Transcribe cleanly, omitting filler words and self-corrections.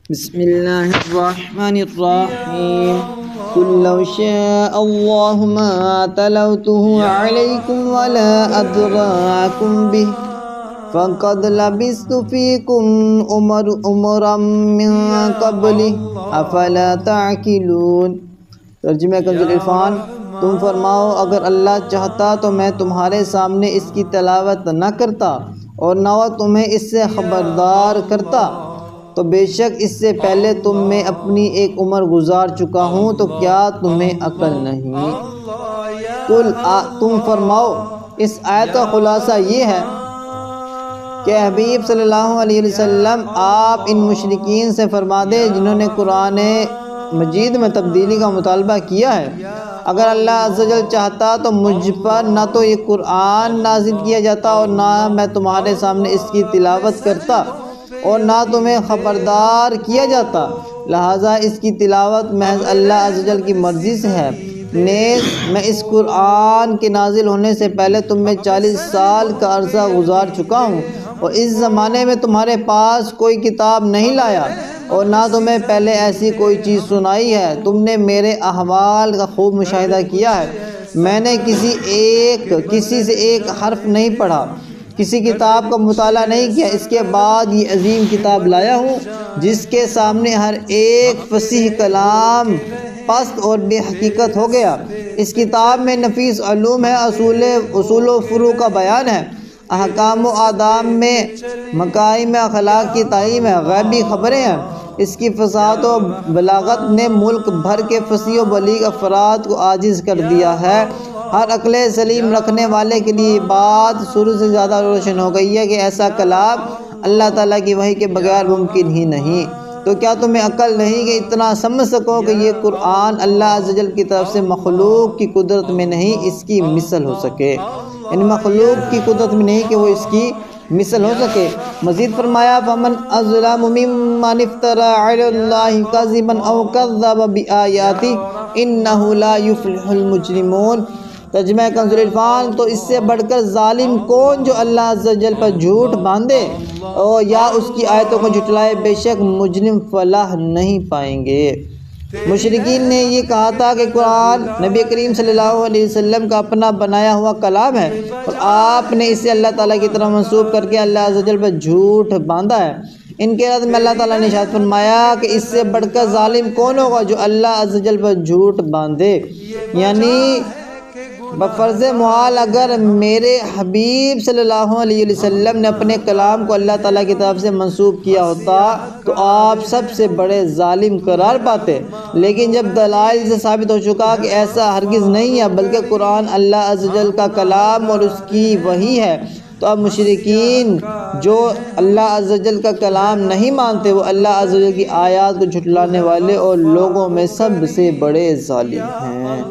بسم اللہ الرحمن الرحیم قل لو شاء اللہ ما تلوته علیکم ولا ادراکم به فقد لبثت فیکم عمرا من قبل افلا تعقلون۔ ترجمہ کنز العرفان۔ تم فرماؤ اگر اللہ چاہتا تو میں تمہارے سامنے اس کی تلاوت نہ کرتا اور نہ وہ تمہیں اس سے خبردار کرتا، تو بے شک اس سے پہلے تم میں اپنی ایک عمر گزار چکا ہوں، تو کیا تمہیں عقل نہیں؟ تم فرماؤ۔ اس آیت کا خلاصہ یہ ہے کہ حبیب صلی اللہ علیہ وسلم آپ ان مشرکین سے فرما دیں جنہوں نے قرآن مجید میں تبدیلی کا مطالبہ کیا ہے، اگر اللہ عز و جل چاہتا تو مجھ پر نہ تو یہ قرآن نازل کیا جاتا اور نہ میں تمہارے سامنے اس کی تلاوت کرتا اور نہ تمہیں خبردار کیا جاتا، لہٰذا اس کی تلاوت محض اللہ عز و جل کی مرضی سے ہے۔ نیز میں اس قرآن کے نازل ہونے سے پہلے تم میں 40 سال کا عرصہ گزار چکا ہوں، اور اس زمانے میں تمہارے پاس کوئی کتاب نہیں لایا اور نہ تمہیں پہلے ایسی کوئی چیز سنائی ہے۔ تم نے میرے احوال کا خوب مشاہدہ کیا ہے، میں نے کسی سے ایک حرف نہیں پڑھا، کسی کتاب کا مطالعہ نہیں کیا، اس کے بعد یہ عظیم کتاب لایا ہوں جس کے سامنے ہر ایک فصیح کلام پست اور بے حقیقت ہو گیا۔ اس کتاب میں نفیس علوم ہے، اصول و فروع کا بیان ہے، احکام و آداب میں مکارم اخلاق کی تعلیم ہے، غیبی خبریں ہیں۔ اس کی فصاحت و بلاغت نے ملک بھر کے فصیح و بلیغ افراد کو عاجز کر دیا ہے۔ ہر عقل سلیم رکھنے والے کے لیے بات شروع سے زیادہ روشن ہو گئی ہے کہ ایسا کلام اللہ تعالیٰ کی وحی کے بغیر ممکن ہی نہیں۔ تو کیا تمہیں عقل نہیں کہ اتنا سمجھ سکو کہ یہ قرآن اللہ عز و جل کی طرف سے مخلوق کی قدرت میں نہیں اس کی مثل ہو سکے، یعنی مخلوق کی قدرت میں نہیں کہ وہ اس کی مثل ہو سکے۔ مزید فرمایا فَمَنْ أَظْلَمُ مِمَّنِ افْتَرَىٰ عَلَى اللَّهِ كَذِبًا أَوْ كَذَّبَ بِآيَاتِهِ إِنَّهُ لَا يُفْلِحُ الْمُجْرِمُونَ۔ ترجمہ کنز العرفان۔ تو اس سے بڑھ کر ظالم کون جو اللہ عز و جل پر جھوٹ باندھے اور یا اس کی آیتوں کو جھٹلائے، بے شک مجرم فلاح نہیں پائیں گے۔ مشرکین نے یہ کہا تھا کہ قرآن نبی کریم صلی اللہ علیہ وسلم کا اپنا بنایا ہوا کلام ہے اور آپ نے اسے اللہ تعالیٰ کی طرف منسوب کر کے اللہ عز و جل پر جھوٹ باندھا ہے۔ ان کے رد میں اللہ تعالیٰ نے ارشاد فرمایا کہ اس سے بڑھ کر ظالم کون ہوگا جو اللہ عز و جل پر جھوٹ باندھے، یعنی بفرض محال اگر میرے حبیب صلی اللہ علیہ وسلم نے اپنے کلام کو اللہ تعالیٰ کی طرف سے منسوب کیا ہوتا تو آپ سب سے بڑے ظالم قرار پاتے، لیکن جب دلائل سے ثابت ہو چکا کہ ایسا ہرگز نہیں ہے بلکہ قرآن اللہ عز و جل کا کلام اور اس کی وحی ہے، تو اب مشرکین جو اللہ عز و جل کا کلام نہیں مانتے وہ اللہ عز و جل کی آیات کو جھٹلانے والے اور لوگوں میں سب سے بڑے ظالم ہیں۔